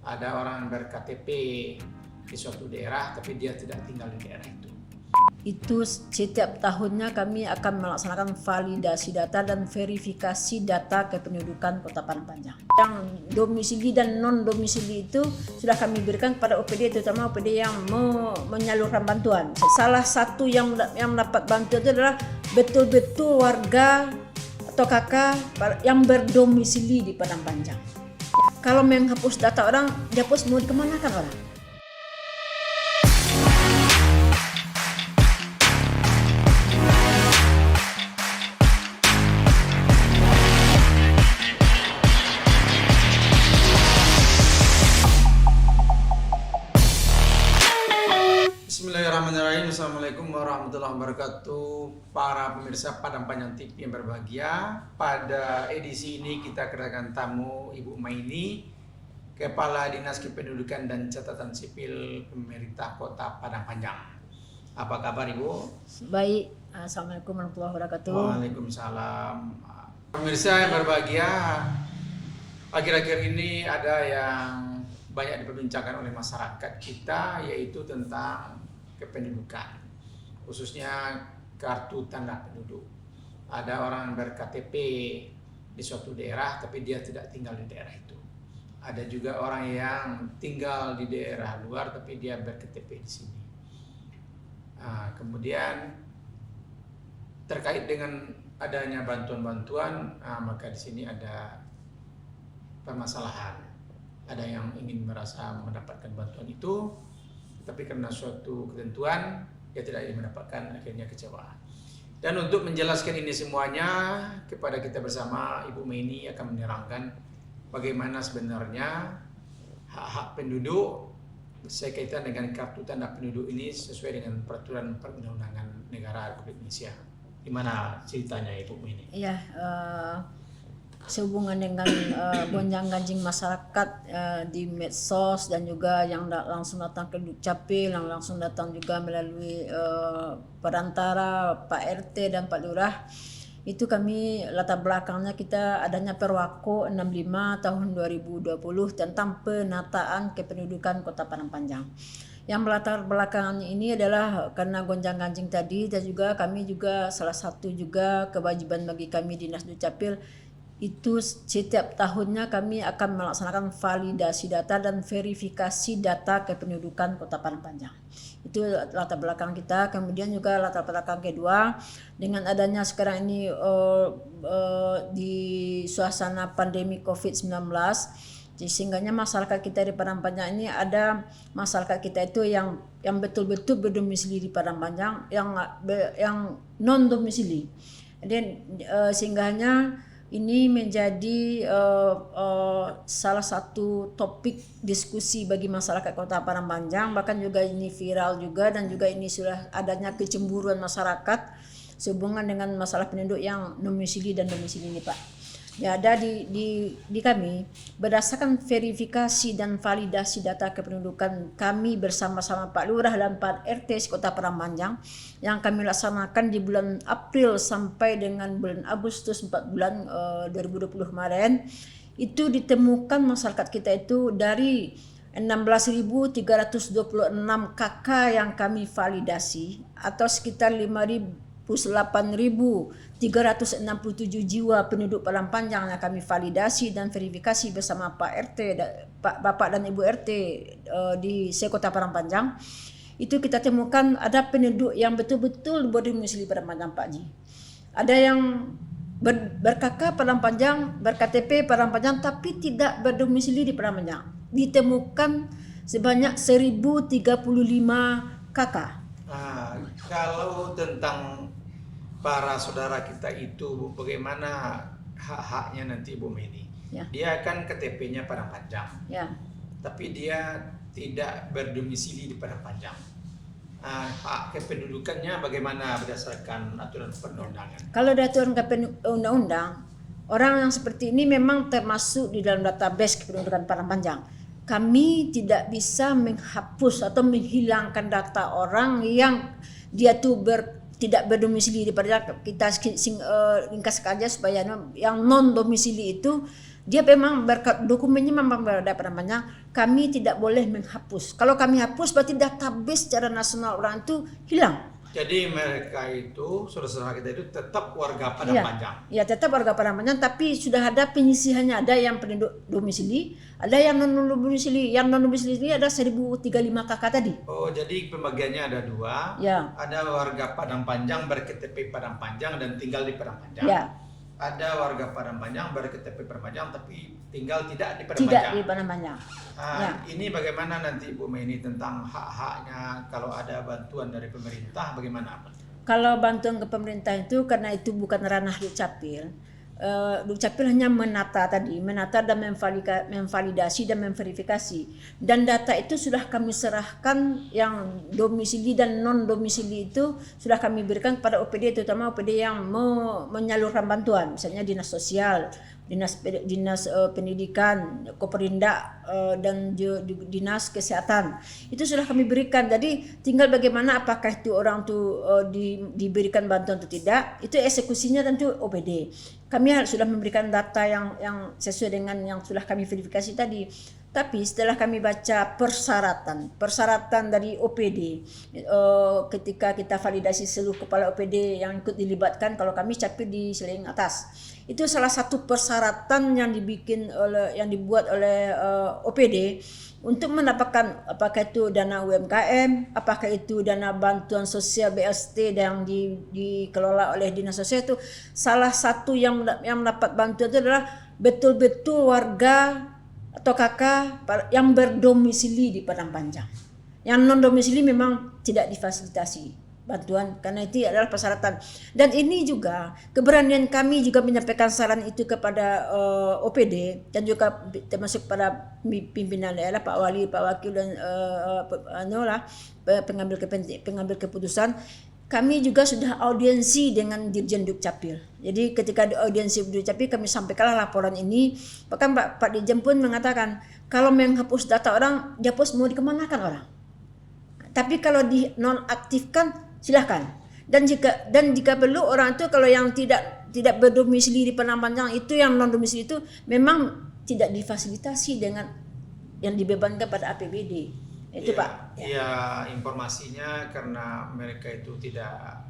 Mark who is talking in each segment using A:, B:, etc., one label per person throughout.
A: Ada orang ber-KTP di suatu daerah tapi dia tidak tinggal di daerah itu.
B: Itu setiap tahunnya kami akan melaksanakan validasi data dan verifikasi data kependudukan Kota Padang Panjang. Yang domisili dan non domisili itu sudah kami berikan kepada OPD, terutama OPD yang menyalurkan bantuan. Salah satu yang mendapat bantuan itu adalah betul-betul warga atau kakak yang berdomisili di Padang Panjang. Kalau menghapus data orang, dihapus mau dikemanakan orang?
A: Bismillahirrahmanirrahim. Assalamualaikum warahmatullahi wabarakatuh. Para pemirsa Padang Panjang TV yang berbahagia, pada edisi ini kita kedatangan tamu Ibu Maini, Kepala Dinas Kependudukan dan Catatan Sipil Pemerintah Kota Padang Panjang. Apa kabar Ibu?
B: Baik, Assalamualaikum warahmatullahi wabarakatuh.
A: Waalaikumsalam. Pemirsa yang berbahagia, akhir-akhir ini ada yang banyak diperbincangkan oleh masyarakat kita, yaitu tentang kependudukan, khususnya kartu tanda penduduk. Ada orang ber-KTP di suatu daerah tapi dia tidak tinggal di daerah itu. Ada juga orang yang tinggal di daerah luar tapi dia ber-KTP di sini. Kemudian terkait dengan adanya bantuan-bantuan, maka di sini ada permasalahan. Ada yang ingin merasa mendapatkan bantuan itu, tapi karena suatu ketentuan dia tidak ingin mendapatkan, akhirnya kecewa. Dan untuk menjelaskan ini semuanya kepada kita bersama, Ibu Maini akan menerangkan bagaimana sebenarnya hak-hak penduduk berkaitan dengan kartu tanda penduduk ini sesuai dengan peraturan perundang-undangan negara Republik Indonesia. Gimana ceritanya Ibu Maini?
B: Iya, sehubungan dengan gonjang-ganjing masyarakat di medsos dan juga yang langsung datang ke Dukcapil, yang langsung datang juga melalui perantara Pak RT dan Pak Lurah, itu kami latar belakangnya kita adanya Perwako 65 tahun 2020 tentang penataan kependudukan Kota Padang Panjang. Yang melatar belakangannya ini adalah karena gonjang-ganjing tadi, dan juga kami juga salah satu juga kewajiban bagi kami Dinas Dukcapil itu setiap tahunnya kami akan melaksanakan validasi data dan verifikasi data kependudukan Kota Padang Panjang. Itu latar belakang kita. Kemudian juga latar belakang kedua, dengan adanya sekarang ini di suasana pandemi COVID-19, sehingganya masyarakat kita di Padang Panjang ini ada masyarakat kita itu yang betul-betul berdomisili di Padang Panjang, yang non domisili. Dan sehingganya ini menjadi salah satu topik diskusi bagi masyarakat Kota Padang Panjang, bahkan juga ini viral juga, dan juga ini sudah adanya kecemburuan masyarakat sehubungan dengan masalah penduduk yang domisili dan domisili ini, Pak. Ya, ada di kami berdasarkan verifikasi dan validasi data kependudukan kami bersama-sama Pak Lurah dan Pak RT Kota Padang Panjang yang kami laksanakan di bulan April sampai dengan bulan Agustus 4 bulan 2020 kemarin. Itu ditemukan masyarakat kita itu dari 16.326 KK yang kami validasi, atau sekitar 8.367 jiwa penduduk Padang Panjang yang kami validasi dan verifikasi bersama Pak RT, Bapak dan Ibu RT di Sekota Padang Panjang. Itu kita temukan ada penduduk yang betul-betul berdomisili Padang Panjang, Pak Ji. Ada yang berKK Padang Panjang, berKTP Padang Panjang, tapi tidak berdomisili di Padang Panjang. Ditemukan sebanyak 1.035 KK.
A: Kalau tentang para saudara kita itu, bagaimana hak-haknya nanti Bu Maini?
B: Ya.
A: Dia kan KTP-nya Padang Panjang,
B: Ya.
A: tapi dia tidak berdomisili di Padang Panjang. Hak kependudukannya bagaimana berdasarkan aturan perundang-undangan?
B: Kalau ada aturan undang-undang, orang yang seperti ini memang termasuk di dalam database kependudukan Padang Panjang. Kami tidak bisa menghapus atau menghilangkan data orang yang dia tuh tidak berdomisili di Padang. Kita ringkas saja supaya yang non domisili itu dia memang dokumennya memang berada pada namanya, kami tidak boleh menghapus. Kalau kami hapus berarti database secara nasional orang itu hilang.
A: Jadi mereka itu, saudara-saudara kita itu tetap warga Padang Panjang.
B: Ya, tetap warga Padang Panjang, tapi sudah ada penyisihannya. Ada yang penduduk domisili, ada yang non domisili. Yang non domisili ada 1035 KK tadi.
A: Oh, jadi pembagiannya ada dua.
B: Ya.
A: Ada warga Padang Panjang berKTP Padang Panjang dan tinggal di Padang Panjang.
B: Ya.
A: Ada warga Padang Panjang berKTP Padang Panjang tapi tinggal tidak di Padang
B: Tidak
A: Panjang.
B: di Padang Panjang. Ya.
A: Ini bagaimana nanti Bu Meni tentang hak-haknya kalau ada bantuan dari pemerintah bagaimana?
B: Kalau bantuan ke pemerintah itu karena itu bukan ranah Dukcapil. Dukcapil hanya menata dan memvalidasi dan memverifikasi. Dan data itu sudah kami serahkan, yang domisili dan non domisili itu sudah kami berikan kepada OPD, terutama OPD yang menyalurkan bantuan, misalnya dinas sosial, dinas pendidikan, Koperindak, dan dinas kesehatan. Itu sudah kami berikan. Jadi tinggal bagaimana apakah itu orang tu diberikan bantuan atau tidak, itu eksekusinya tentu OPD. Kami sudah memberikan data yang sesuai dengan yang sudah kami verifikasi tadi. Tapi setelah kami baca persyaratan dari OPD, ketika kita validasi seluruh kepala OPD yang ikut dilibatkan, kalau kami capil di Seling Atas, itu salah satu persyaratan yang dibuat oleh OPD untuk mendapatkan apakah itu dana UMKM, apakah itu dana bantuan sosial BST yang dikelola oleh dinas sosial. Itu salah satu yang mendapat bantuan itu adalah betul-betul warga atau kakak yang berdomisili di Padang Panjang. Yang non domisili memang tidak difasilitasi bantuan karena itu adalah persyaratan. Dan ini juga keberanian kami juga menyampaikan saran itu kepada OPD dan juga termasuk pada pimpinan daerah, Pak Wali, Pak Wakil, dan pengambil keputusan. Kami juga sudah audiensi dengan Dirjen Dukcapil. Jadi ketika di audiensi Dukcapil kami sampaikanlah laporan ini. Bahkan Pak Dirjen pun mengatakan kalau menghapus data orang, dihapus mau dikemanakan orang. Tapi kalau dinonaktifkan silahkan. Dan jika perlu orang itu kalau yang tidak berdomisili di Padang Panjang itu, yang non domisili itu memang tidak difasilitasi dengan yang dibebankan pada APBD. Itu
A: ya,
B: Pak.
A: Ya, informasinya karena mereka itu tidak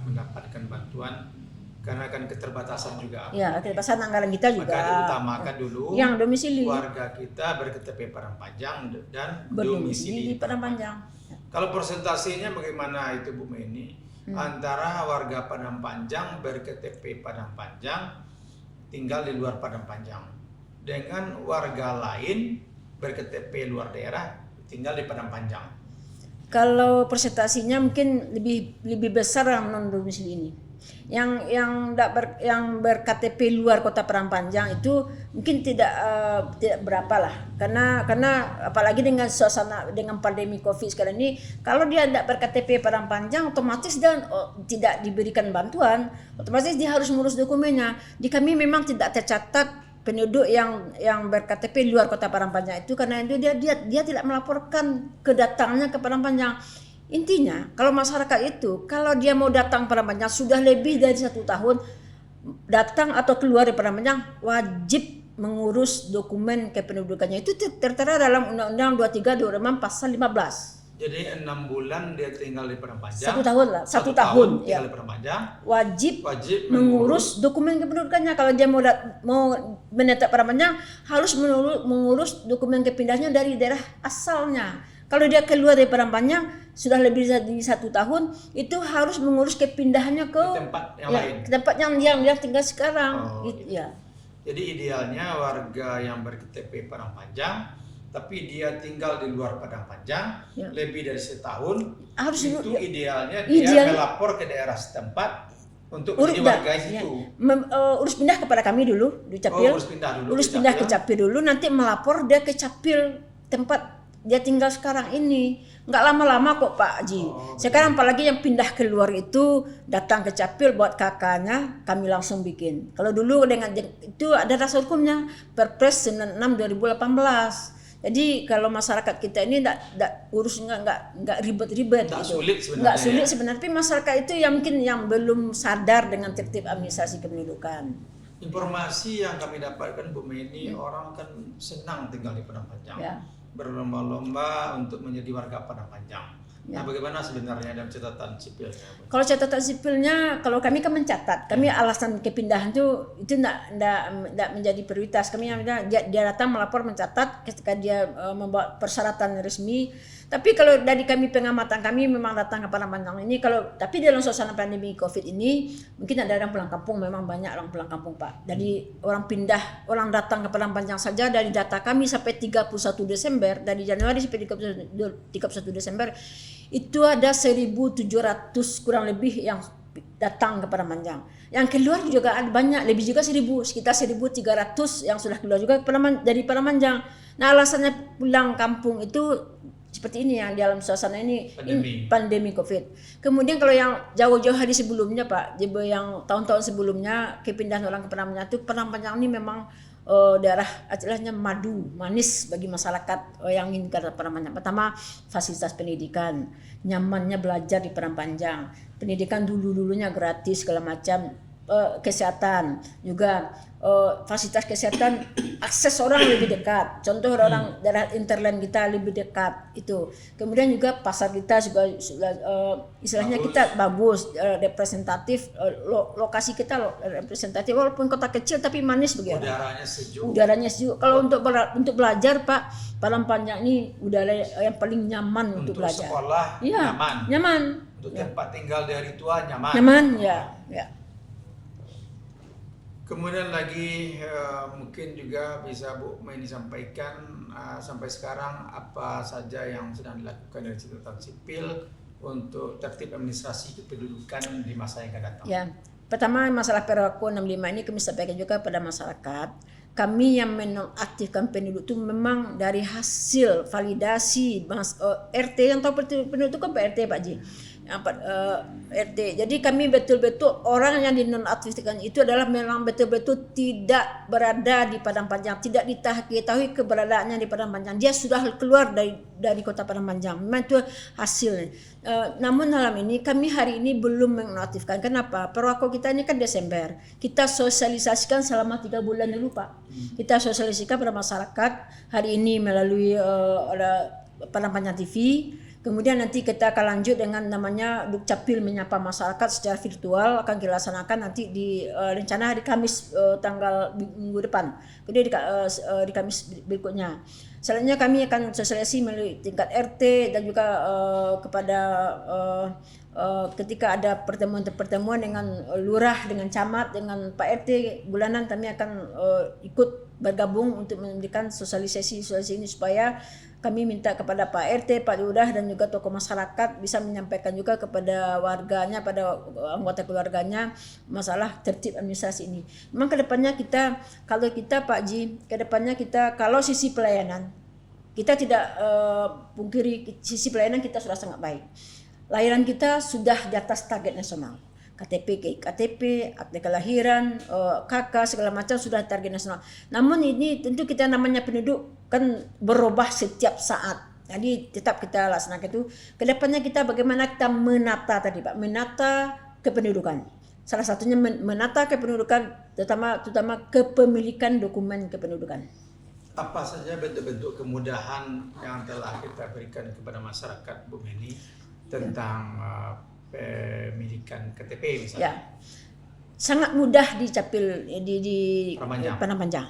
A: mendapatkan bantuan karena kan keterbatasan juga.
B: Ya, keterbatasan anggaran kita juga.
A: Maka diutamakan dulu
B: yang domisili.
A: Warga kita berKTP Padang Panjang dan
B: berdomisili di Padang Panjang.
A: Kalau persentasenya bagaimana itu Bu Meni? Antara warga Padang Panjang berKTP Padang Panjang tinggal di luar Padang Panjang dengan warga lain berKTP luar daerah tinggal di Padang Panjang.
B: Kalau presentasinya mungkin lebih besar yang non domisili ini. Yang berKTP luar Kota Padang Panjang itu mungkin tidak berapa lah. Karena apalagi dengan suasana dengan pandemi Covid sekarang ini, kalau dia tidak berKTP Padang Panjang otomatis dia tidak diberikan bantuan, otomatis dia harus mengurus dokumennya. Di kami memang tidak tercatat penduduk yang berKTP luar Kota Padang Panjang itu, karena itu dia tidak melaporkan kedatangannya ke Padang Panjang. Intinya kalau masyarakat itu kalau dia mau datang Padang Panjang sudah lebih dari 1 tahun datang atau keluar dari Padang Panjang, wajib mengurus dokumen kependudukannya. Itu tertera dalam Undang-Undang 23 2006 pasal 15.
A: Jadi 6 bulan dia tinggal di Padang Panjang.
B: 1 tahun lah, 1 tahun
A: tinggal di Padang Panjang.
B: Wajib mengurus dokumen kependudukannya. Kalau dia mau menetap Padang Panjang harus mengurus dokumen kepindahnya dari daerah asalnya. Kalau dia keluar dari Padang Panjang sudah lebih dari 1 tahun, itu harus mengurus kepindahannya ke
A: tempat yang lain.
B: Ke tempat yang dia tinggal sekarang. Ya.
A: Jadi idealnya warga yang berKTP Padang Panjang tapi dia tinggal di luar Padang Panjang lebih dari 1 tahun, harus itu idealnya dia melapor ke daerah setempat untuk menjadi warga itu.
B: Urus pindah kepada kami dulu di Capil. Urus pindah ke Capil dulu, nanti melapor dia ke Capil tempat dia tinggal sekarang ini. Nggak lama-lama kok Pak Haji. Sekarang apalagi yang pindah keluar itu datang ke Capil buat kakaknya, kami langsung bikin. Kalau dulu dengan itu ada dasar hukumnya, Perpres 96 2018. Jadi kalau masyarakat kita ini nggak ribet-ribet, nggak sulit sebenarnya. Tapi masyarakat itu yang mungkin yang belum sadar dengan tertib administrasi kependudukan.
A: Informasi yang kami dapatkan Bu Meni, orang kan senang tinggal di Padang Panjang,
B: Ya.
A: berlomba-lomba untuk menjadi warga Padang Panjang.
B: Ya.
A: Nah, bagaimana sebenarnya dalam catatan sipilnya, Bu?
B: Kalau catatan sipilnya, kalau kami kan mencatat, kami alasan kepindahan itu enggak menjadi prioritas. Kami dia datang melapor mencatat ketika dia membawa persyaratan resmi. Tapi kalau dari kami pengamatan kami memang datang ke Padang Panjang ini tapi dalam suasana pandemi Covid ini mungkin ada orang pulang kampung, memang banyak orang pulang kampung Pak. Jadi orang datang ke Padang Panjang saja dari data kami sampai 31 Desember, dari Januari sampai 31 Desember itu ada 1.700 kurang lebih yang datang ke Padang Panjang. Yang keluar juga ada banyak, lebih juga sekitar 1.300 yang sudah keluar juga dari Padang Panjang. Nah, alasannya pulang kampung itu seperti ini, yang dalam suasana ini pandemi Covid. Kemudian kalau yang jauh-jauh hari sebelumnya Pak, yang tahun-tahun sebelumnya kepindahan orang ke Padang Panjang itu, Padang Panjang ini memang daerah istilahnya manis bagi masyarakat yang ingin ke Padang Panjang. Pertama, fasilitas pendidikan, nyamannya belajar di Padang Panjang, pendidikan dulunya gratis segala macam, kesehatan juga, fasilitas kesehatan, akses orang lebih dekat. Contoh orang daerah interland kita lebih dekat itu. Kemudian juga pasar kita juga istilahnya kita bagus, representatif, lokasi kita representatif, walaupun kota kecil tapi manis begitu. Udaranya sejuk. Kalau untuk belajar Pak, Padang Panjang ini udara yang paling nyaman untuk belajar.
A: Sekolah
B: ya, nyaman.
A: Untuk tempat tinggal dari tua nyaman.
B: Nyaman ya.
A: Kemudian lagi mungkin juga bisa Bu Meni sampaikan sampai sekarang apa saja yang sedang dilakukan dari catatan sipil untuk tertib administrasi kependudukan di masa yang akan datang.
B: Ya, pertama masalah Perwako 65 ini kami sampaikan juga pada masyarakat. Kami yang menonaktifkan penduduk itu memang dari hasil validasi RT, yang tahu penduduk itu kan Pak RT Pak Ji. RT. Jadi kami betul-betul orang yang dinonaktifkan itu adalah memang betul-betul tidak berada di Padang Panjang, tidak diketahui keberadaannya di Padang Panjang. Dia sudah keluar dari kota Padang Panjang. Memang itu hasilnya. Namun dalam ini kami hari ini belum menonaktifkan. Kenapa? Perwako kita ini kan Desember. Kita sosialisasikan selama 3 bulan dulu Pak. Kita sosialisasikan pada masyarakat hari ini melalui Padang Panjang TV. Kemudian nanti kita akan lanjut dengan namanya Dukcapil menyapa masyarakat secara virtual, akan dilaksanakan nanti di rencana hari Kamis tanggal minggu depan. Kemudian di Kamis berikutnya. Selanjutnya kami akan sosialisasi melalui tingkat RT dan juga kepada ketika ada pertemuan dengan lurah, dengan camat, dengan Pak RT bulanan, kami akan ikut bergabung untuk memberikan sosialisasi ini supaya kami minta kepada Pak RT, Pak Lurah dan juga tokoh masyarakat bisa menyampaikan juga kepada warganya, pada anggota keluarganya masalah tertib administrasi ini. Memang kedepannya kalau kita Pak Ji, kedepannya kita kalau sisi pelayanan kita tidak pungkiri, sisi pelayanan kita sudah sangat baik. Layanan kita sudah di atas target nasional. KTP, akte kelahiran, KK segala macam sudah target nasional. Namun ini tentu kita namanya penduduk kan berubah setiap saat. Jadi tetap kita laksanakan itu. Kedepannya kita bagaimana kita menata tadi Pak, menata kependudukan. Salah satunya menata kependudukan, terutama kepemilikan dokumen kependudukan.
A: Apa saja bentuk-bentuk kemudahan yang telah kita berikan kepada masyarakat Bu Meni tentang pemilikan KTP misalnya?
B: Ya, sangat mudah dicapil di Padang Panjang.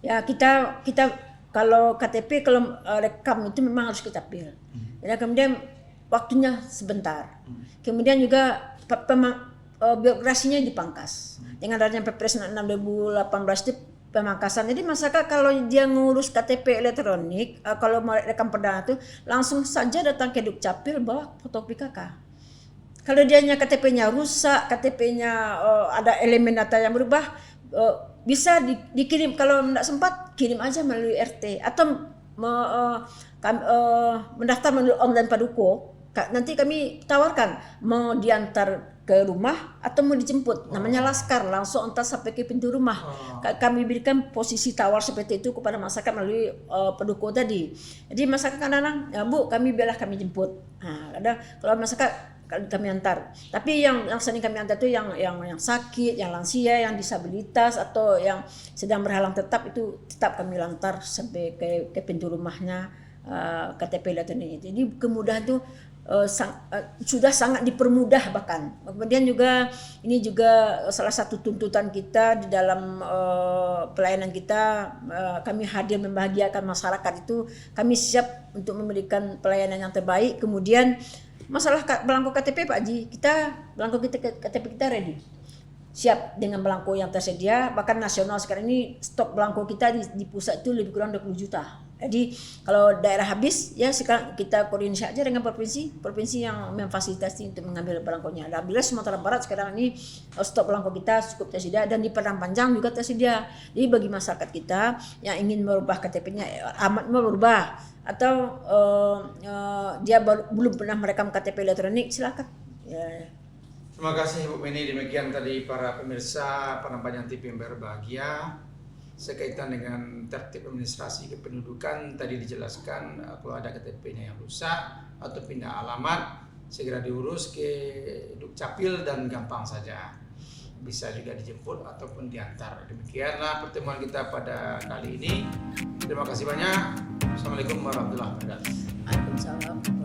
B: Ya kita kalau KTP kalau rekam itu memang harus kecapil. Ya, kemudian waktunya sebentar. Kemudian juga birokrasinya dipangkas. Dengan adanya Perpres 6 2018 itu pemangkasan. Jadi masyarakat kalau dia ngurus KTP elektronik, kalau mau rekam perdana itu langsung saja datang ke Dukcapil bawa fotokopi KK. Kalau dianya KTP-nya rusak, KTP-nya ada elemen data yang berubah, bisa dikirim. Kalau tidak sempat, kirim aja melalui RT atau mendaftar melalui online Paduko. Nanti kami tawarkan mau diantar ke rumah atau mau dijemput. Namanya laskar, langsung antar sampai ke pintu rumah. Kami berikan posisi tawar seperti itu kepada masyarakat melalui Paduko tadi. Jadi masyarakat kadang-kadang, ya Bu, kami biarlah kami jemput. Nah, kalau masyarakat kami antar. Tapi yang sering kami antar itu yang sakit, yang lansia, yang disabilitas atau yang sedang berhalang tetap, itu tetap kami antar sampai ke pintu rumahnya KTP elektronik itu. Jadi kemudahan itu sudah sangat dipermudah bahkan. Kemudian juga ini juga salah satu tuntutan kita di dalam pelayanan kita, kami hadir membahagiakan masyarakat itu, kami siap untuk memberikan pelayanan yang terbaik. Kemudian masalah belangko KTP Pak Haji, belangko KTP kita ready, siap dengan belangko yang tersedia. Bahkan nasional sekarang ini stok belangko kita di pusat itu lebih kurang 20 juta. Jadi kalau daerah habis, ya sekarang kita koordinasi aja dengan provinsi yang memfasilitasi untuk mengambil belangkonya. Alhamdulillah Sumatera Barat sekarang ini stok belangko kita cukup tersedia, dan di Padang Panjang juga tersedia. Jadi bagi masyarakat kita yang ingin merubah KTP-nya, amat merubah, atau dia belum pernah merekam KTP elektronik, silakan. Ya.
A: Terima kasih Bu Meni. Demikian tadi para pemirsa Padang Panjang TV yang berbahagia. Sekaitan dengan tertib administrasi kependudukan, tadi dijelaskan kalau ada KTP-nya yang rusak atau pindah alamat, segera diurus ke Dukcapil dan gampang saja. Bisa juga dijemput ataupun diantar. Demikianlah pertemuan kita pada kali ini. Terima kasih banyak. Assalamualaikum warahmatullahi wabarakatuh.
B: Waalaikumsalam.